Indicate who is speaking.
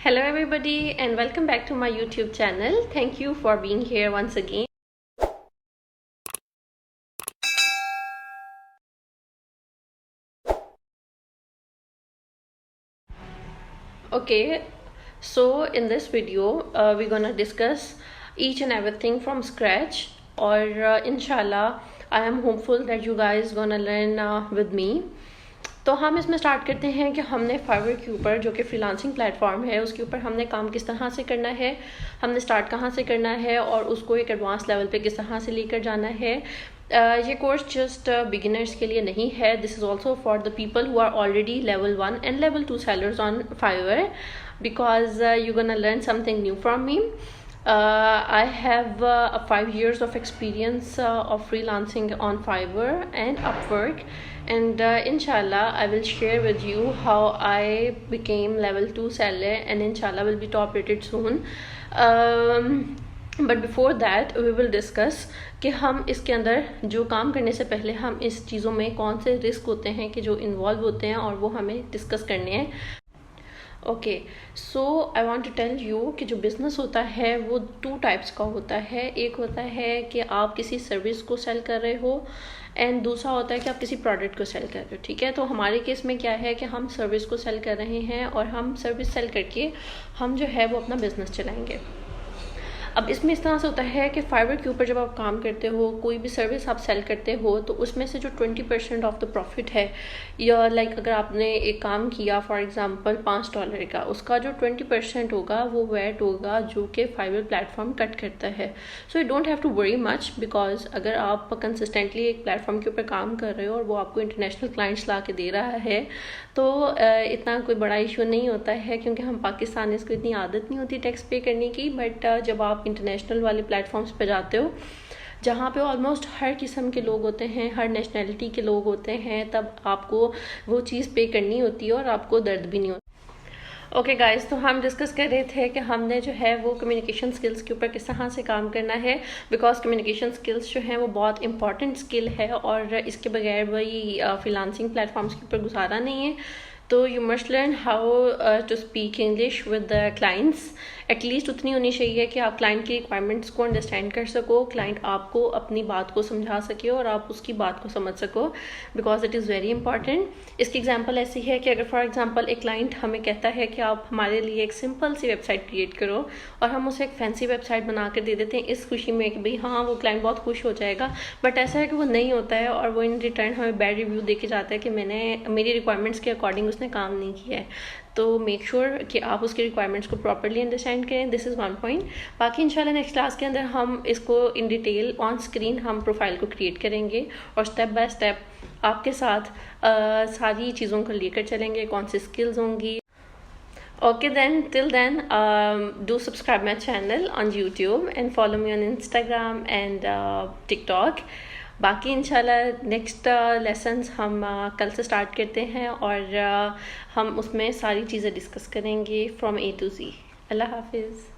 Speaker 1: Hello everybody and welcome back to my YouTube channel. Thank you for being here once again. Okay, so in this video we're gonna discuss each and everything from scratch or inshallah I am hopeful that you guys gonna learn with me. तो हम इसमें start करते हैं कि हमने fibre के ऊपर जो कि फ्रीलांसिंग प्लेटफॉर्म है उसके ऊपर हमने काम किस तरह से करना है, हमने स्टार्ट कहाँ से करना है और उसको एक एडवांस लेवल पे किस तरह से लेकर जाना है. ये कोर्स जस्ट बिगिनर्स के लिए नहीं है. This is also for the people who are already level 1 and level 2 sellers on Fiverr because you gonna learn something new from me. I have 5 years of experience of freelancing on Fiverr and Upwork, and inshallah I will share with you how I became level 2 seller and inshallah will be top rated soon. But before that we will discuss कि हम इसके अंदर जो काम करने से पहले हम इस चीज़ों में कौन से रिस्क होते हैं कि जो इन्वॉल्व होते हैं और वो हमें डिस्कस करने हैं. Okay, so I want to tell you कि जो बिज़नेस होता है वो 2 टाइप्स का होता है. एक होता है कि आप किसी सर्विस को सेल कर रहे हो एंड दूसरा होता है कि आप किसी प्रोडक्ट को सेल कर रहे हो. ठीक है, तो हमारे केस में क्या है कि हम सर्विस को सेल कर रहे हैं और हम सर्विस सेल करके हम जो है वो अपना बिज़नेस चलाएंगे. अब इसमें इस तरह से होता है कि फाइवर के ऊपर जब आप काम करते हो, कोई भी सर्विस आप सेल करते हो, तो उसमें से जो 20% ऑफ द प्रॉफिट है या लाइक अगर आपने एक काम किया फॉर एग्जांपल $5 का, उसका जो 20% होगा वो वैट होगा जो कि फाइवर प्लेटफॉर्म कट करता है. So you don't have to worry much because अगर आप कंसिस्टेंटली एक प्लेटफॉर्म के ऊपर काम कर रहे हो और वो आपको इंटरनेशनल क्लाइंट्स ला के दे रहा है तो इतना कोई बड़ा इशू नहीं होता है क्योंकि हम पाकिस्तानीज़ को इतनी आदत नहीं होती टैक्स पे करने की. बट जब आप इंटरनेशनल वाले प्लेटफॉर्म्स पे जाते हो जहाँ पे ऑलमोस्ट हर किस्म के लोग होते हैं, हर नेशनैलिटी के लोग होते हैं, तब आपको वो चीज़ पे करनी होती है और आपको दर्द भी नहीं होता. ओके गाइस, तो हम डिस्कस कर रहे थे कि हमने जो है वो कम्युनिकेशन स्किल्स के ऊपर किस तरह से काम करना है बिकॉज कम्युनिकेशन स्किल्स जो हैं वो बहुत इंपॉर्टेंट स्किल है और इसके बगैर वही फ्रीलांसिंग प्लेटफॉर्म्स के ऊपर गुजारा नहीं है. तो you must learn how to speak English with the clients. At least उतनी होनी चाहिए कि आप क्लाइंट की रिक्वायरमेंट्स को अंडरस्टैंड कर सको, क्लाइंट आपको अपनी बात को समझा सके और आप उसकी बात को समझ सको because it is very important. इसकी एग्जांपल ऐसी है कि अगर फॉर एग्जांपल एक क्लाइंट हमें कहता है कि आप हमारे लिए एक सिंपल सी वेबसाइट क्रिएट करो और हम उसे एक फैंसी वेबसाइट बना कर दे देते हैं इस खुशी में कि भाई हाँ वो क्लाइंट बहुत खुश हो जाएगा. बट ऐसा है कि वो नहीं होता है और वो इन रिटर्न हमें बैड रिव्यू दे के जाता है कि मेरी रिक्वायरमेंट्स के अकॉर्डिंग उसने काम नहीं किया है. तो मेक श्योर कि आप उसकी रिक्वायरमेंट्स को प्रॉपर्ली अंडरस्टैंड करें. This is 1 point. बाकी इंशाल्लाह नेक्स्ट क्लास के अंदर हम इसको इन डिटेल ऑन स्क्रीन हम प्रोफाइल को क्रिएट करेंगे और स्टेप बाय स्टेप आपके साथ सारी चीज़ों को लेकर चलेंगे, कौन सी स्किल्स होंगी. Okay then, till then, do subscribe my channel on YouTube and follow me on Instagram and TikTok. बाकी इंशाल्लाह नेक्स्ट लेसन्स हम कल से स्टार्ट करते हैं और हम उसमें सारी चीज़ें डिस्कस करेंगे फ्रॉम A to Z. अल्लाह हाफिज़.